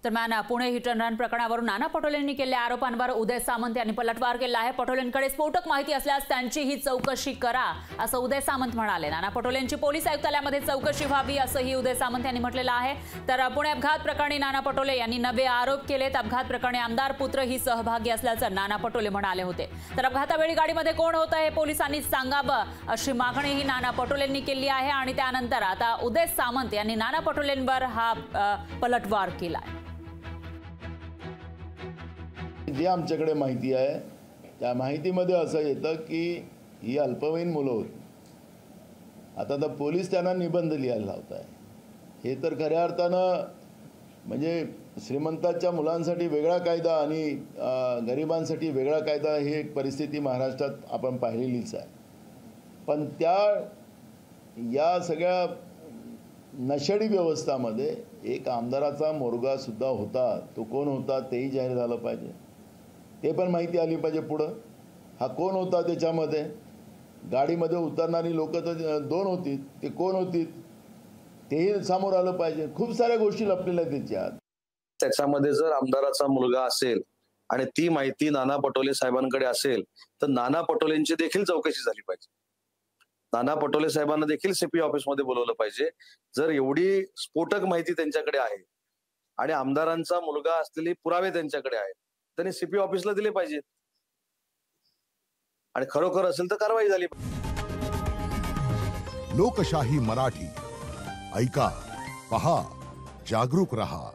दरम्यान Pune hit and run प्रकरणावरून नाना पटोलेंनी केलेल्या आरोपांवर उदय सामंत यांनी पलटवार केला आहे। पटोलेंकडे स्फोटक माहिती असल्यास त्यांची ही चौकशी करा असं उदय सामंत म्हणाले। नाना पटोलेंची पोलीस आयुक्तालयामध्ये चौकशी व्हावी असंही उदय सामंत यांनी म्हटलेलं आहे। तर पुणे अपघात प्रकरणी नाना पटोले यांनी नवे आरोप केलेत। अपघात प्रकरणी आमदार पुत्रही सहभागी असल्याचं नाना पटोले म्हणाले होते। तर अपघातावेळी गाडीमध्ये कोण होतं हे पोलिसांनी सांगावं अशी मागणीही नाना पटोलेंनी केली आहे। आणि त्यानंतर आता उदय सामंत यांनी नाना पटोलेंवर हा पलटवार केलाय। जे आमच्याकडे माहिती आहे त्या माहितीमध्ये असं येतं की ही अल्पवयीन मुलं होती। आता तर पोलीस त्यांना निबंध लिहायला लावत आहे। हे तर खऱ्या अर्थानं म्हणजे श्रीमंतांच्या मुलांसाठी वेगळा कायदा आणि गरिबांसाठी वेगळा कायदा ही एक परिस्थिती महाराष्ट्रात आपण पाहिलेलीच आहे। पण या सगळ्या नशेडी व्यवस्थामध्ये एक आमदाराचा मोरगा सुद्धा होता। तो कोण होता तेही जाहीर झालं पाहिजे, ते पण माहिती आली पाहिजे पुढं। हा कोण होता, त्याच्यामध्ये गाडीमध्ये उतरणारी लोक तर दोन होती, ते कोण होती तेही समोर आलं पाहिजे। खूप साऱ्या गोष्टी लपलेल्या त्याच्यात। त्याच्यामध्ये जर आमदाराचा मुलगा असेल आणि ती माहिती नाना पटोले साहेबांकडे असेल तर नाना पटोलेंची देखील चौकशी झाली पाहिजे। नाना पटोले साहेबांना देखील सीपी ऑफिसमध्ये बोलवलं पाहिजे। जर एवढी स्फोटक माहिती त्यांच्याकडे आहे आणि आमदारांचा मुलगा असलेले पुरावे त्यांच्याकडे आहेत, त्यांनी सीपी ऑफिसला दिले पाहिजेत आणि खरोखर असेल तर कारवाई झाली पाहिजे। लोकशाही मराठी ऐका, पहा, जागरूक रहा।